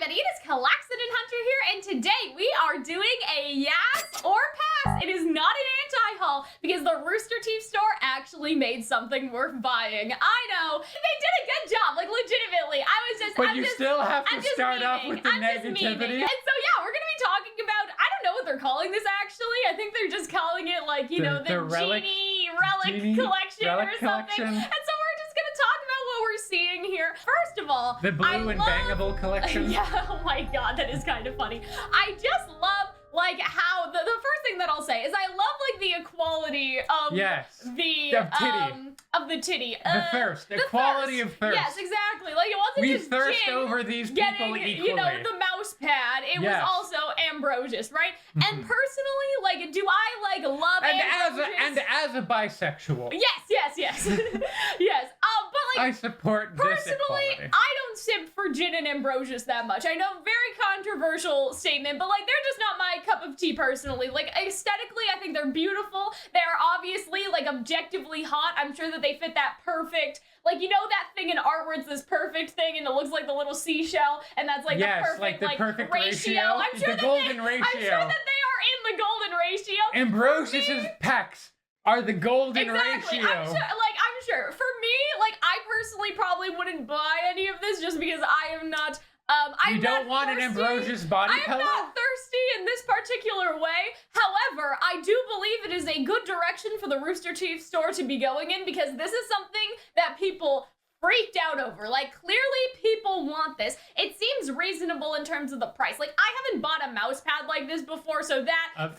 everybody, it is Calxiyn and Hunter here, and today we are doing a Yass or Pass. It is not an anti-haul because the Rooster Teeth store actually made something worth buying. I know, they did a good job, like legitimately. But you still have to start off with the negativity. And so yeah, we're gonna be talking about, I don't know what they're calling this actually. I think they're just calling it like, you know, the Genie relic collection or something. And so we're just gonna talk about what we're seeing here. First of all, the blue and bangable collection. Yeah, oh my god, that is kind of funny. I just love like how the first thing that I'll say is I love like the equality of the titty. The equality of thirst. Yes, exactly. Like it wasn't we just thirst Jin over these people getting, equally. you know, the mouse pad. It was also Ambrosius, right? And personally, like, do I like love Ambrosius? And as a bisexual. Yes. Yes. But like I support this personally, equality. I don't simp for Jin and Ambrosius that much. I know, very controversial statement, but like they're just not my cup of tea personally. Like aesthetically, I think they're beautiful. They're obviously like objectively hot. I'm sure that they fit that perfect, like, you know that thing in art where it's this perfect thing and it looks like the little seashell and that's like the perfect ratio. I'm sure the golden ratio. I'm sure that they are in the golden ratio. Ambrosius's pecs are the golden ratio. I'm sure. For me, like, I personally probably wouldn't buy any of this just because I am not, you don't want an Ambrosius body color? I'm not thirsty in this particular way. However, I do believe it is a good direction for the Rooster Teeth store to be going in because this is something that people freaked out over. Like, clearly people want this. It seems reasonable in terms of the price. Like, I haven't bought a mouse pad like this before, so that $30,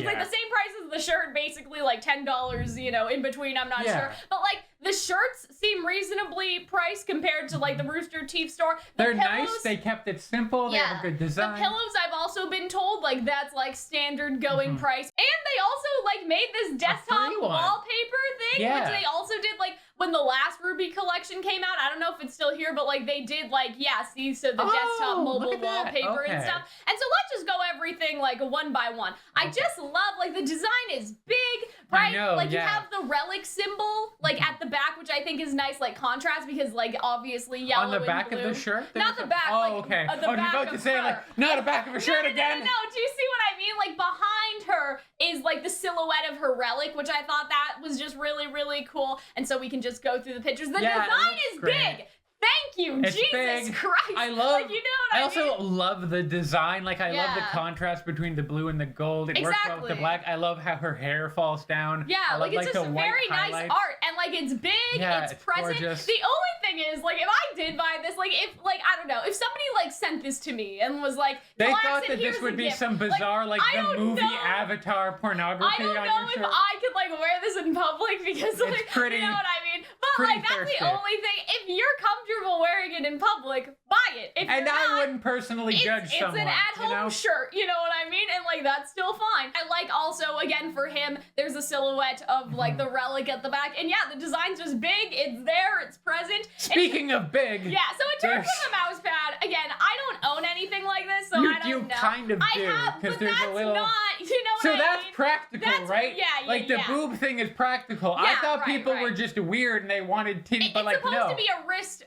like the same price as the shirt, basically like $10, you know, in between, I'm not sure. But like, the shirts seem reasonably priced compared to like the Rooster Teeth store. They're nice, they kept it simple, they have a good design. The pillows, I've also been told, like that's like standard going price. And they also like made this desktop wallpaper thing, which they also did like when the last RWBY collection came out. I don't know if it's still here, but like they did like, the desktop mobile wallpaper and stuff. And so let's just go everything like one by one. I just love, like, the design is big, right? I know, like you have the relic symbol like at the back, which I think is nice, like contrast, because like obviously yellow on the back and blue. of the shirt. Not the back. Oh, okay. The back you're about to say her. like not a back of a shirt again. No. Do you see what I mean? Like behind her is like the silhouette of her relic, which I thought that was just really, really cool. And so we can just go through the pictures. The design is big. Thank you, it's Jesus big. Christ. I love, like, you know what I also love the design. Like, I love the contrast between the blue and the gold. It works well with the black. I love how her hair falls down. Yeah, I love, like, it's just very nice art. And, like, it's big, it's present. Gorgeous. The only thing is, like, if I did buy this, like, if, like, I don't know, if somebody, like, sent this to me and was like, they thought that this would be some bizarre, like the movie Avatar pornography on your shirt. I don't know if I could, like, wear this in public because, like, it's pretty, you know what I mean? But, like, that's the only thing. If you're comfortable wearing it in public, buy it. If and you're I not, wouldn't personally judge someone. It's an at-home shirt, you know what I mean? And like that's still fine. I like also, again, for him, there's a silhouette of like the relic at the back. And yeah, the design's just big. It's there. It's present. Speaking of big. Yeah, so in terms of the mouse pad, again, I don't own anything like this, so I don't know. You kind of do. But there's that's a little... not, you know what I mean? So that's practical, right? Yeah. Like the boob thing is practical. I thought people were just weird and they wanted titty, but like no. It's supposed to be a rest,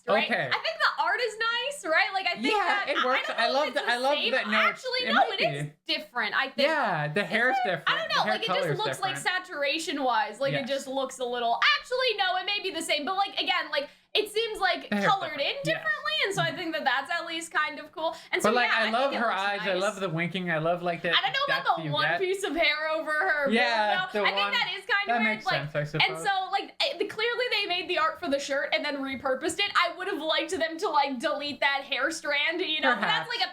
right? Okay. I think the art is nice, right? Like I think it works. I love that. No, actually, no, it is different. I think. Yeah, the hair's different. I don't know. Like it just looks like saturation wise. Like it just looks a little. Actually, no, it may be the same. But like again, like it seems like colored in differently, and so I think that that's at least kind of cool. And so I love her eyes. Nice. I love the winking. I love like that. I don't know about the one piece of hair over her. Yeah, I think that is kind of weird. Makes sense, I suppose. And so like clearly they made the art for the shirt and then repurposed it. I would have liked them to like delete that hair strand, you know. But that's like a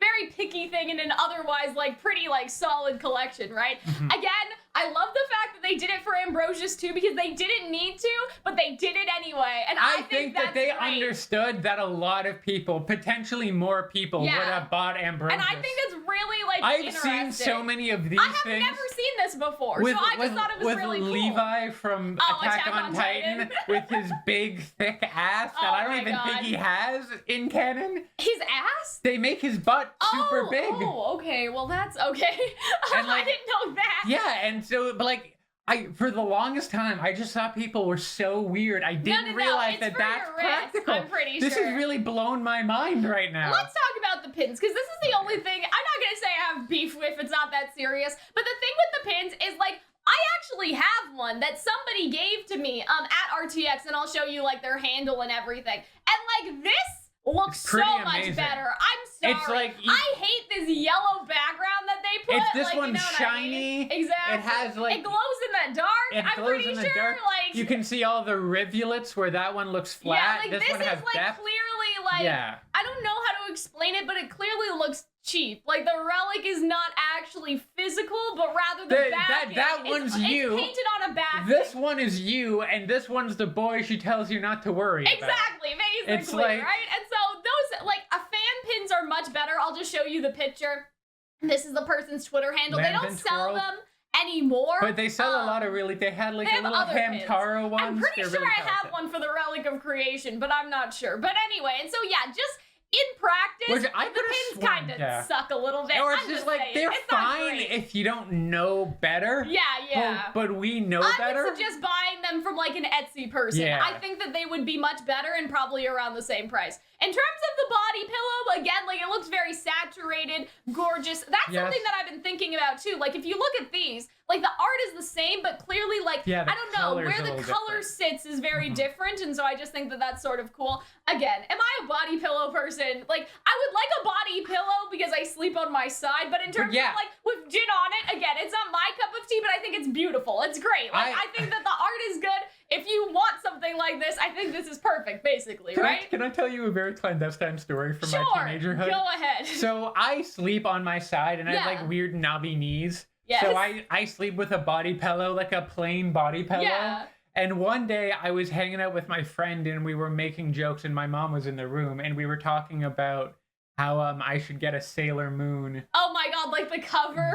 very picky thing in an otherwise like pretty like solid collection, right? Again, I love the fact that they did it for Ambrosius too because they didn't need to, but they did it anyway. And I think that they understood that a lot of people, potentially more people, would have bought Ambrosius. And I think it's really like I've seen so many of these things. I have never seen this before, so I just thought it was really cool. With Levi from Attack on Titan with his big, thick ass that I don't even think he has in canon. His ass? They make his butt super big. Oh, okay. Well, that's okay. And like, I didn't know that. Yeah, and so, but like, for the longest time, I just thought people were so weird. I didn't realize that that's practical. I'm pretty This sure. has really blown my mind right now. Let's talk about the pins, because this is the only thing, I'm not going to say I have beef with, it's not that serious, but the thing with the pins is, like, I actually have one that somebody gave to me at RTX, and I'll show you, like, their handle and everything. And, like, this looks so much better. I'm sorry. It's like I hate this yellow background that they put. This like, one's you know what shiny. I mean? Exactly. It has like it glows in the dark. I'm pretty sure. Like you can see all the rivulets where that one looks flat. Yeah, like this one has is like depth. clearly like I don't know how to explain it, but it clearly looks cheap. Like the relic is not actually physical, but rather the back. That one's you. It's painted on a back. This one is you, and this one's the boy she tells you not to worry about. Exactly, basically, it's like, right? And so those, like, fan pins are much better. I'll just show you the picture. This is the person's Twitter handle. They don't sell them anymore. But they sell a lot of really, they had like a little Hamtaro ones. I'm pretty sure I have one for the Relic of Creation, but I'm not sure. But anyway, and so yeah, just in practice, the pins kind of suck a little bit. Or it's just like, they're fine if you don't know better. Yeah. But we know better. I would suggest buying them from like an Etsy person. Yeah. I think that they would be much better and probably around the same price. In terms of the body pillow, again, like it looks very saturated, gorgeous. That's something that I've been thinking about too. Like if you look at these, like the art is the same, but clearly like, I don't know, where the color sits is very different. And so I just think that that's sort of cool. Again, am I a body pillow person? Like I would like a body pillow because I sleep on my side, but in terms of like with gin on it, again, it's not my cup of tea, but I think it's beautiful. It's great. Like I think that the art is good. If you want something like this, I think this is perfect, basically, right? Can I tell you a very clandestine story from my teenagerhood? Go ahead. So I sleep on my side, and I have like weird knobby knees. Yes. So I sleep with a body pillow, like a plain body pillow. Yeah. And one day I was hanging out with my friend, and we were making jokes, and my mom was in the room, and we were talking about how I should get a Sailor Moon. Oh my god, like the cover.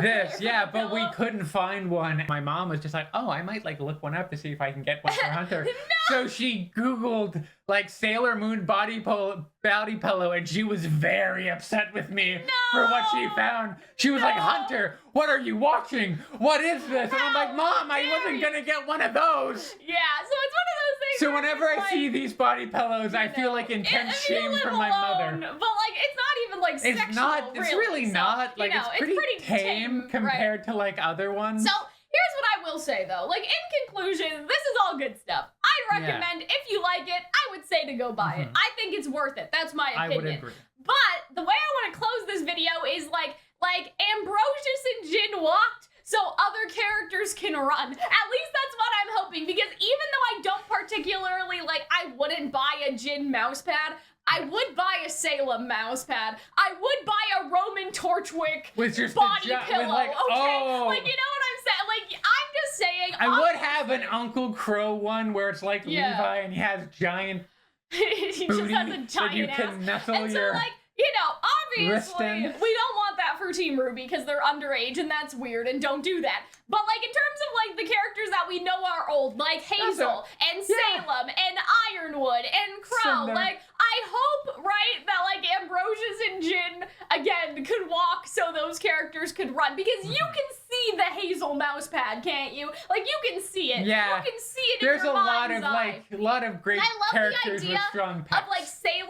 But we couldn't find one. My mom was just like, oh, I might like look one up to see if I can get one for Hunter. No! So she Googled like Sailor Moon body pillow, and she was very upset with me for what she found. She was like, Hunter, what are you watching? What is this? And I'm like, Mom, I wasn't gonna get one of those. Yeah, so it's one of those things. So whenever I see these body pillows, I feel like intense shame from my mother. But like, it's not even like sexual. It's not. It's really not. Like, it's pretty tame compared to like other ones. So here's what I will say though. Like in conclusion, this is all good stuff. I recommend if you like it, I would say to go buy it. I think it's worth it. That's my opinion. I would agree. But the way I want to close this video is like Ambrosius and Jin walked so other characters can run. At least that's what I'm hoping, because even though I don't particularly like, I wouldn't buy a Jin mousepad. I would buy a Salem mousepad. I would buy a Roman Torchwick body pillow. Like, like, you know what I'm saying? Like, I'm just saying. I would have an Uncle Crow one where it's like Levi and he has giant he booty just has a giant that you ass. can nestle and your so, like, you know, obviously, wrist in. we don't want that for Team RWBY because they're underage and that's weird and don't do that. But, like, in terms of, like, the characters that we know are old, like Hazel and Salem and Ironwood and Crow, like, I hope, right, that, like, Ambrosius and Jin, again, could walk so those characters could run. Because you can see the Hazel mousepad, can't you? Like, you can see it. Yeah. You can see it in your mind's eye. There's a lot of great characters with strong pecs. Of, like, Salem,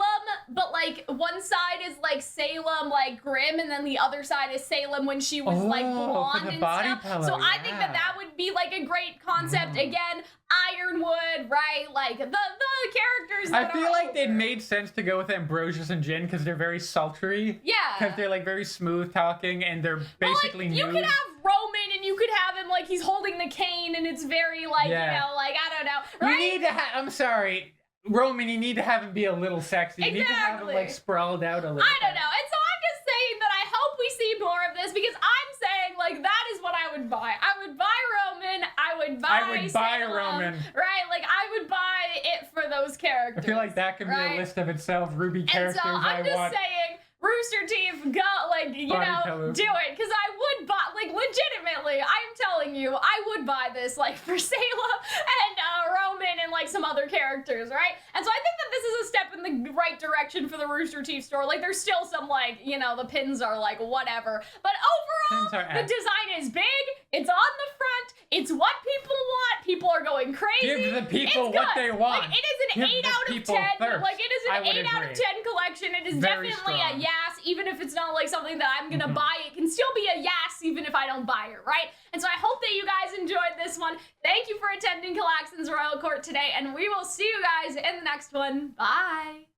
but, like, one side is, like, Salem, like, grim, and then the other side is Salem when she was, like, blonde and stuff. Pillow, so I think that would be, like, a great concept. Again, Ironwood, right? Like, the characters that I feel like they made sense to go with Ambrosius and Jin because they're very sultry. Yeah. Because they're, like, very smooth talking and they're basically nude. You could have Roman and you could have him, like, he's holding the cane and it's very, like, you know, like, I don't know. Right? You need to I'm sorry, Roman, you need to have him be a little sexy. You need to have him, like, sprawled out a little I don't know. And so I'm just saying that I hope we see more of this because I'm saying, like, that is what I would buy. I would buy Roman. I would buy Roman. Right? Like, I would buy it for those characters. I feel like that could be a list of itself. RWBY characters I want. I'm just saying, Rooster Teeth, go, like, you know, do it. Because I would buy, like, legitimately, I'm telling you, I would buy this, like, for Salem and Roman and, like some other characters, right? And so I think that this is a step in the right direction for the Rooster Teeth store. Like there's still some like, you know, the pins are like whatever. But overall, the design is big, it's on the front, it's what people want. People are going crazy. Give the people what they want. Like, it is an 8 out of 10. Thirst. Like it is an 8 out of 10 collection. It is Very definitely strong. a Yass, even if it's not like something that I'm gonna buy. It can still be a Yass even if I don't buy it, right? And so I hope that you guys enjoyed this one. Thank you for attending Calxiyn's Royal Court today, and we will see you guys in the next one. Bye.